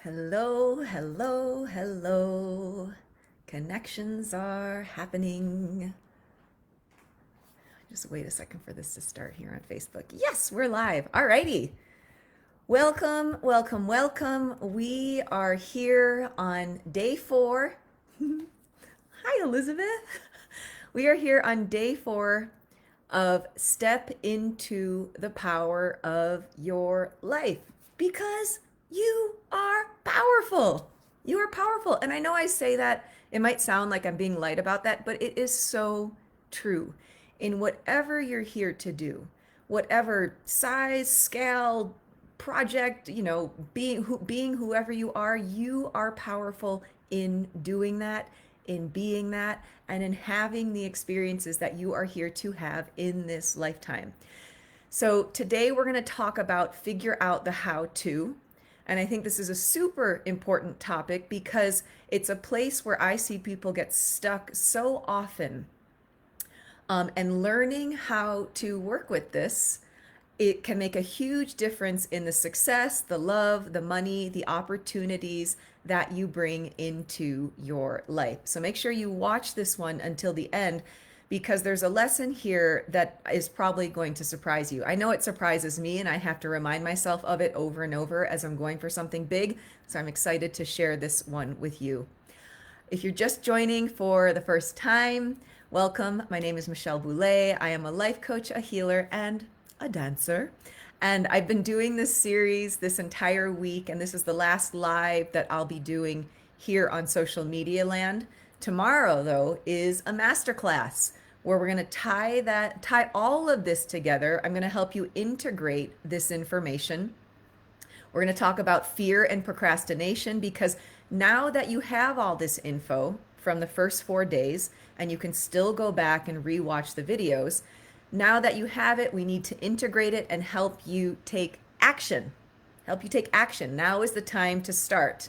Hello, hello, hello. Connections are happening. Just wait a second for this to start here on Facebook. Yes, we're live. Alrighty. Welcome, welcome, welcome. We are here on day 4. Hi, Elizabeth. We are here on day 4 of Step into the Power of Your Life because you are powerful. You are powerful. And I know I say that, it might sound like I'm being light about that, but it is so true. In whatever you're here to do, whatever size, scale, project, being whoever you are powerful in doing that, in being that, and in having the experiences that you are here to have in this lifetime. So today we're going to talk about figure out the how to. And I think this is a super important topic because it's a place where I see people get stuck so often. And learning how to work with this, it can make a huge difference in the success, the love, the money, the opportunities that you bring into your life. So make sure you watch this one until the end because there's a lesson here that is probably going to surprise you. I know it surprises me, and I have to remind myself of it over and over as I'm going for something big. So I'm excited to share this one with you. If you're just joining for the first time, welcome. My name is Michelle Boulay. I am a life coach, a healer, and a dancer. And I've been doing this series this entire week, and this is the last live that I'll be doing here on Social Media Land. Tomorrow, though, is a masterclass where we're going to tie all of this together. I'm going to help you integrate this information. We're going to talk about fear and procrastination because now that you have all this info from the first 4 days, and you can still go back and rewatch the videos, now that you have it, we need to integrate it and help you take action. Help you take action. Now is the time to start.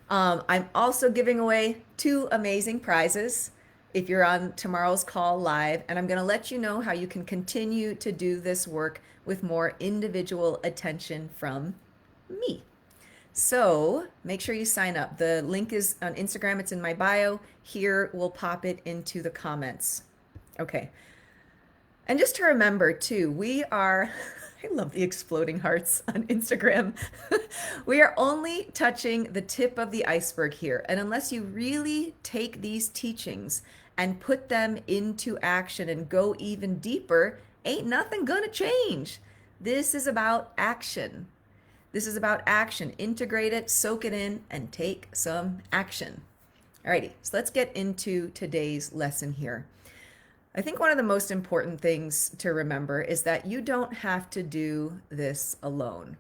I'm also giving away 2 amazing prizes if you're on tomorrow's call live, and I'm going to let you know how you can continue to do this work with more individual attention from me. So make sure you sign up. The link is on Instagram, it's in my bio. Here, we'll pop it into the comments. Okay. And just to remember, too, we are, I love the exploding hearts on Instagram. We are only touching the tip of the iceberg here. And unless you really take these teachings and put them into action and go even deeper, ain't nothing gonna change. This is about action. This is about action. Integrate it, soak it in, and take some action. Alrighty, so let's get into today's lesson here. I think one of the most important things to remember is that you don't have to do this alone.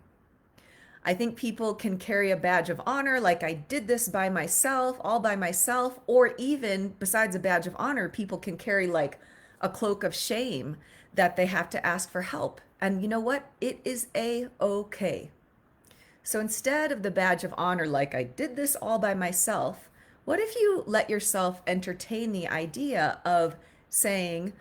I think people can carry a badge of honor, like I did this by myself, all by myself, or even besides a badge of honor, people can carry like a cloak of shame that they have to ask for help. And you know what? It is a-okay. So instead of the badge of honor, like I did this all by myself, what if you let yourself entertain the idea of saying,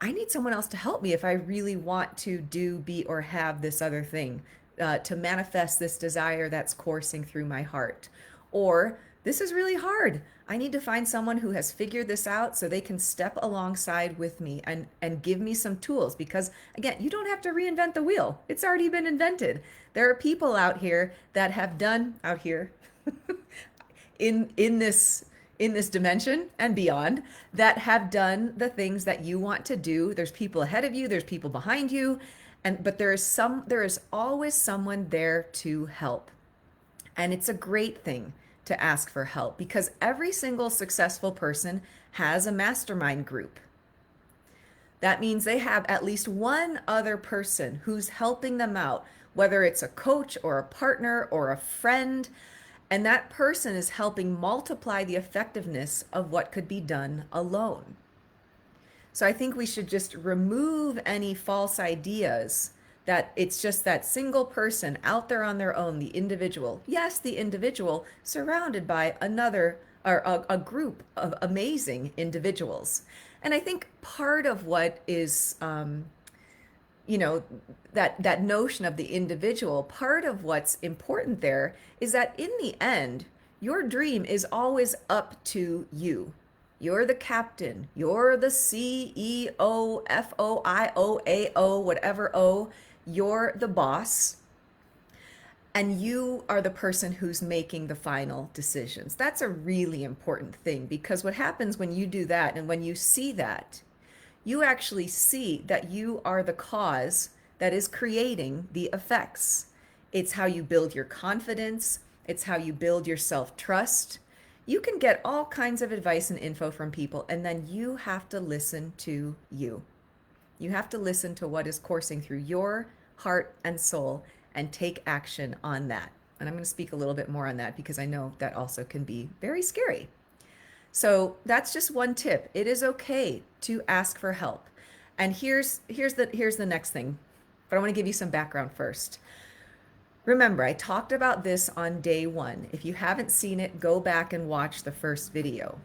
I need someone else to help me if I really want to do, be, or have this other thing, to manifest this desire that's coursing through my heart. Or this is really hard. I need to find someone who has figured this out so they can step alongside with me and give me some tools. Because again, you don't have to reinvent the wheel. It's already been invented. There are people out here that have done out here in this dimension and beyond that have done the things that you want to do. There's people ahead of you, there's people behind you, but there is always someone there to help. And it's a great thing to ask for help because every single successful person has a mastermind group. That means they have at least one other person who's helping them out, whether it's a coach or a partner or a friend, and that person is helping multiply the effectiveness of what could be done alone. So I think we should just remove any false ideas that it's just that single person out there on their own, the individual. Yes, the individual surrounded by another or a group of amazing individuals. And I think part of what is you know, that notion of the individual, part of what's important there is that in the end, your dream is always up to you. You're the captain. You're the CEO, FOIO, whatever O. You're the boss. And you are the person who's making the final decisions. That's a really important thing, because what happens when you do that and when you see that, you actually see that you are the cause that is creating the effects. It's how you build your confidence, it's how you build your self trust. You can get all kinds of advice and info from people, and then you have to listen to you. You have to listen to what is coursing through your heart and soul and take action on that. And I'm going to speak a little bit more on that because I know that also can be very scary. So that's just one tip. It is okay to ask for help. And here's the next thing. But I want to give you some background first. Remember, I talked about this on day 1. If you haven't seen it, go back and watch the first video.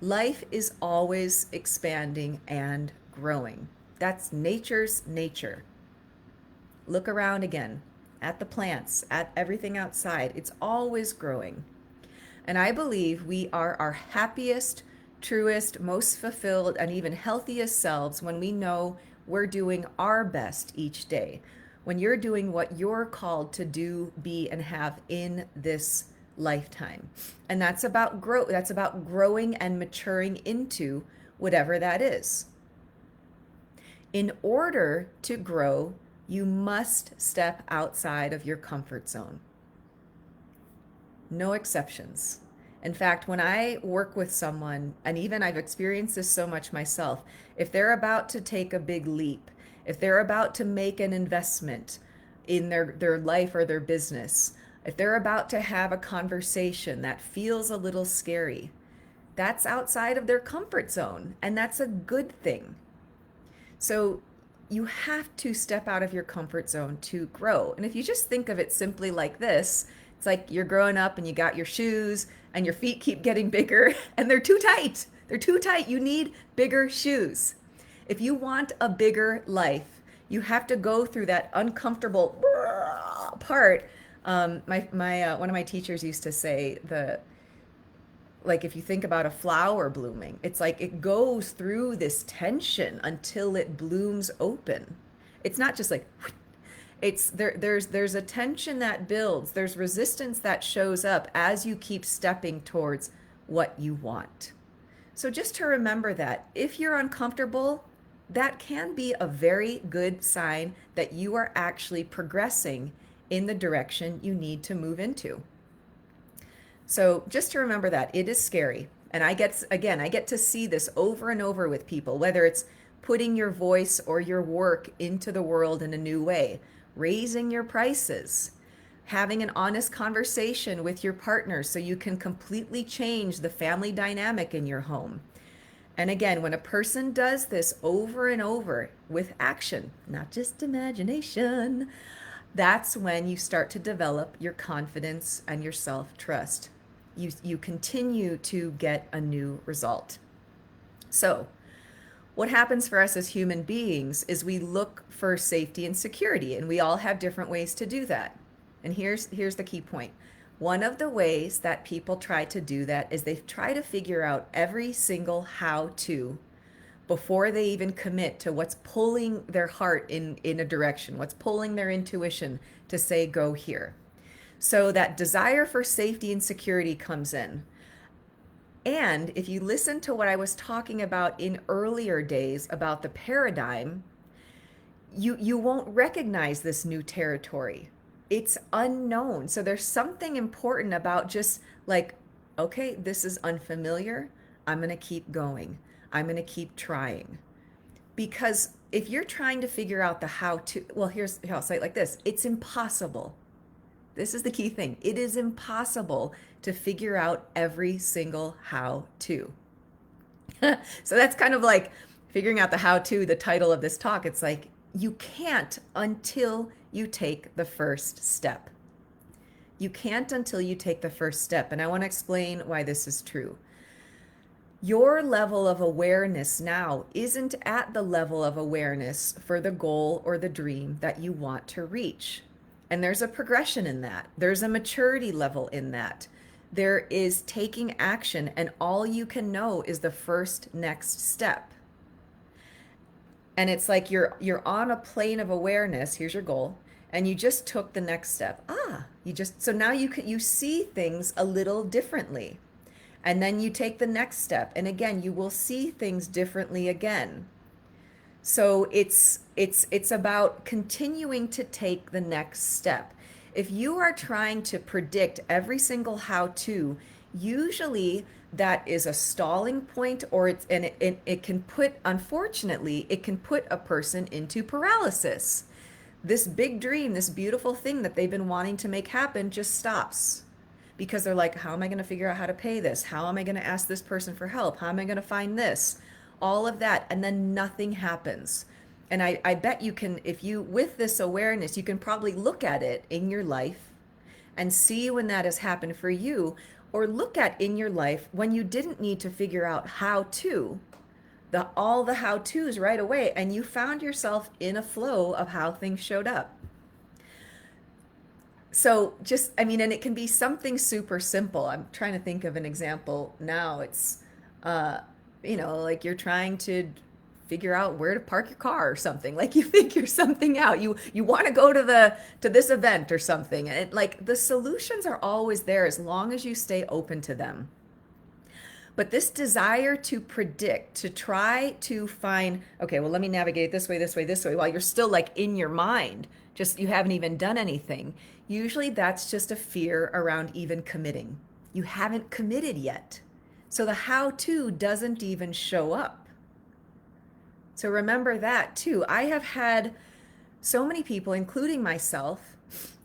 Life is always expanding and growing. That's nature's nature. Look around again at the plants, at everything outside. It's always growing. And I believe we are our happiest, truest, most fulfilled, and even healthiest selves when we know we're doing our best each day. When you're doing what you're called to do, be, and have in this lifetime. And that's about growth. That's about growing and maturing into whatever that is. In order to grow, you must step outside of your comfort zone. No exceptions. In fact, when I work with someone, and even I've experienced this so much myself, if they're about to take a big leap, if they're about to make an investment in their life or their business, if they're about to have a conversation that feels a little scary, that's outside of their comfort zone, and that's a good thing. So you have to step out of your comfort zone to grow. And if you just think of it simply like this, it's like you're growing up and you got your shoes and your feet keep getting bigger and they're too tight. They're too tight. You need bigger shoes. If you want a bigger life, you have to go through that uncomfortable part. One of my teachers used to say like if you think about a flower blooming, it's like it goes through this tension until it blooms open. It's not just like there's a tension that builds, there's resistance that shows up as you keep stepping towards what you want. So just to remember that if you're uncomfortable, that can be a very good sign that you are actually progressing in the direction you need to move into. So just to remember that it is scary. And I get to see this over and over with people, whether it's putting your voice or your work into the world in a new way, raising your prices, having an honest conversation with your partner so you can completely change the family dynamic in your home. And again, when a person does this over and over with action, not just imagination, that's when you start to develop your confidence and your self-trust. You continue to get a new result. So what happens for us as human beings is we look for safety and security, and we all have different ways to do that. And here's the key point. One of the ways that people try to do that is they try to figure out every single how-to before they even commit to what's pulling their heart in a direction, what's pulling their intuition to say, go here. So that desire for safety and security comes in. And if you listen to what I was talking about in earlier days about the paradigm, you won't recognize this new territory. It's unknown. So there's something important about just like, okay, this is unfamiliar. I'm going to keep going. I'm going to keep trying. Because if you're trying to figure out the how to, well, I'll say it like this. It's impossible. This is the key thing. It is impossible to figure out every single how to. So that's kind of like figuring out the how to, the title of this talk. It's like you can't until you take the first step. You can't until you take the first step. And I want to explain why this is true. Your level of awareness now isn't at the level of awareness for the goal or the dream that you want to reach. And there's a progression in that. There's a maturity level in that. There is taking action, and all you can know is the first next step. And it's like you're on a plane of awareness. Here's your goal, and you just took the next step. So now you see things a little differently. And then you take the next step, and again you will see things differently again. So it's about continuing to take the next step. If you are trying to predict every single how to, usually that is a stalling point, or it can put, unfortunately, it can put a person into paralysis. This big dream, this beautiful thing that they've been wanting to make happen just stops because they're like, how am I going to figure out how to pay this? How am I going to ask this person for help? How am I going to find this? All of that. And then nothing happens. And I bet you can, if you, with this awareness, you can probably look at it in your life and see when that has happened for you, or look at in your life when you didn't need to figure out how to, all the how to's right away, and you found yourself in a flow of how things showed up. So just, I mean, and it can be something super simple. I'm trying to think of an example now. It's, like you're trying to figure out where to park your car or something. Like you figure something out. You want to go to this event or something. And like the solutions are always there as long as you stay open to them. But this desire to predict, to try to find, okay, well, let me navigate this way, this way, this way, while you're still like in your mind, just you haven't even done anything. Usually that's just a fear around even committing. You haven't committed yet. So the how to doesn't even show up. So remember that too. I have had so many people, including myself,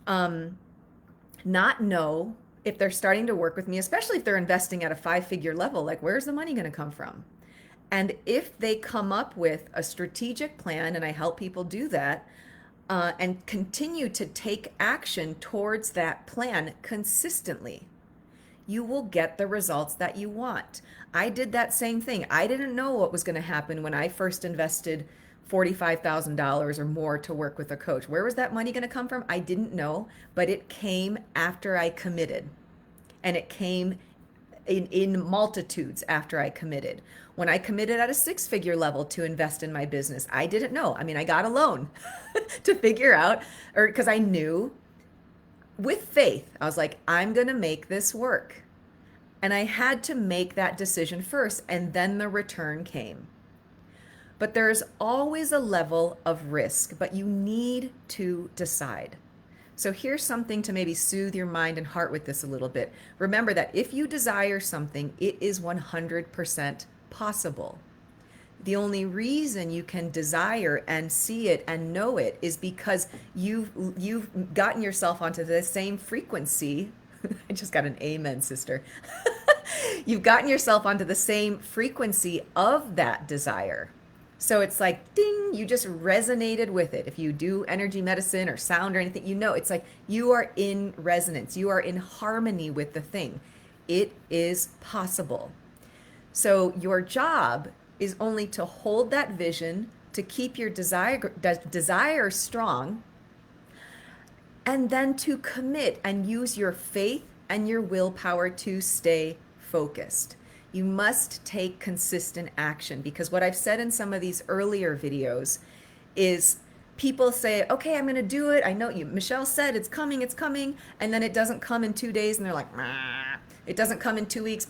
not know if they're starting to work with me, especially if they're investing at a 5-figure level, like where's the money going to come from? And if they come up with a strategic plan, and I help people do that, and continue to take action towards that plan consistently, you will get the results that you want. I did that same thing. I didn't know what was going to happen when I first invested $45,000 or more to work with a coach. Where was that money going to come from? I didn't know, but it came after I committed. And it came in multitudes after I committed. When I committed at a 6-figure level to invest in my business, I didn't know. I mean, I got a loan to figure out, or because I knew with faith, I was like, I'm going to make this work. And I had to make that decision first, and then the return came. But there's always a level of risk, but you need to decide. So here's something to maybe soothe your mind and heart with this a little bit. Remember that if you desire something, it is 100% possible. The only reason you can desire and see it and know it is because you've gotten yourself onto the same frequency. I just got an amen, sister. You've gotten yourself onto the same frequency of that desire. So it's like, ding, you just resonated with it. If you do energy medicine or sound or anything, it's like you are in resonance. You are in harmony with the thing. It is possible. So your job is only to hold that vision, to keep your desire strong, and then to commit and use your faith and your willpower to stay focused. You must take consistent action, because what I've said in some of these earlier videos is people say, okay, I'm going to do it. I know you, Michelle said it's coming, and then it doesn't come in 2 days, and they're like, it doesn't come in 2 weeks,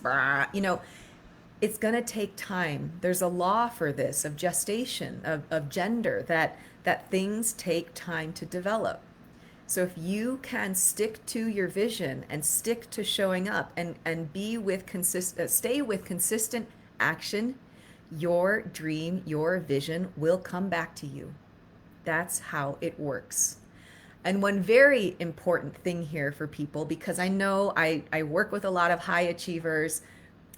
it's going to take time. There's a law for this of gestation, of gender, that things take time to develop. So if you can stick to your vision and stick to showing up and be with stay with consistent action, your dream, your vision will come back to you. That's how it works. And one very important thing here for people, because I know I work with a lot of high achievers,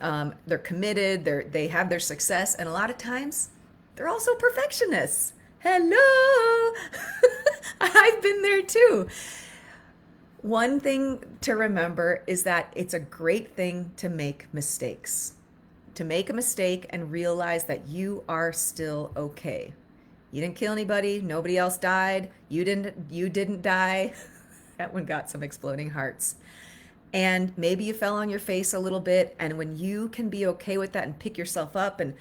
they're committed, they have their success, and a lot of times they're also perfectionists. Hello. I've been there too. One thing to remember is that it's a great thing to make mistakes, to make a mistake and realize that you are still okay. You didn't kill anybody, nobody else died, you didn't die. That one got some exploding hearts. And maybe you fell on your face a little bit, and when you can be okay with that and pick yourself up and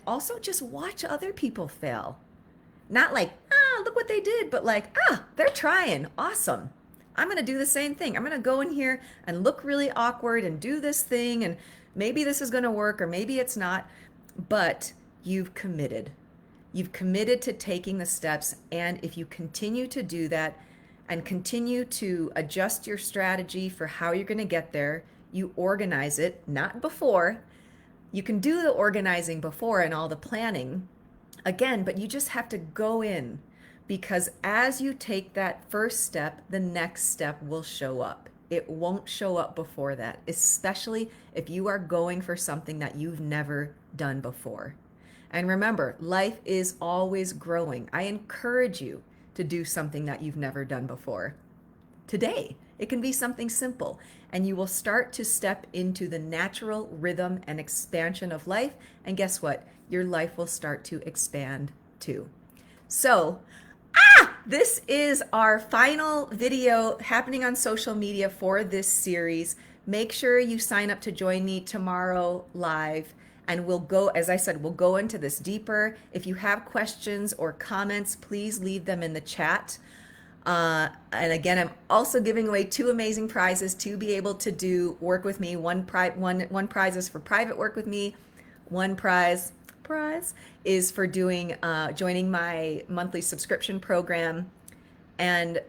also just watch other people fail. Not like, look what they did, but like, they're trying. Awesome. I'm going to do the same thing. I'm going to go in here and look really awkward and do this thing, and maybe this is going to work or maybe it's not, but you've committed. You've committed to taking the steps, and if you continue to do that and continue to adjust your strategy for how you're going to get there, you organize it, not before. You can do the organizing before and all the planning again, but you just have to go in, because as you take that first step, the next step will show up. It won't show up before that, especially if you are going for something that you've never done before. And remember, life is always growing. I encourage you to do something that you've never done before. Today, it can be something simple, and you will start to step into the natural rhythm and expansion of life. And guess what? Your life will start to expand too. So, this is our final video happening on social media for this series. Make sure you sign up to join me tomorrow live, and we'll go, as I said, we'll go into this deeper. If you have questions or comments, please leave them in the chat. And again, I'm also giving away 2 amazing prizes to be able to do work with me. One prize is for private work with me. One prize is for doing joining my monthly subscription program. And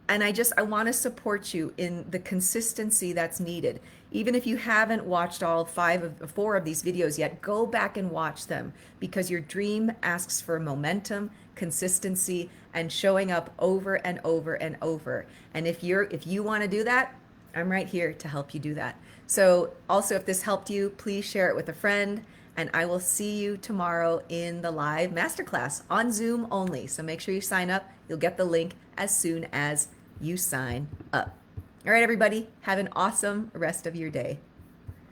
I want to support you in the consistency that's needed. Even if you haven't watched all 4 of these videos yet, go back and watch them, because your dream asks for momentum, consistency, and showing up over and over and over. And if you want to do that, I'm right here to help you do that. So also, if this helped you, please share it with a friend, and I will see you tomorrow in the live masterclass on Zoom only. So make sure you sign up. You'll get the link as soon as you sign up. All right, everybody, have an awesome rest of your day.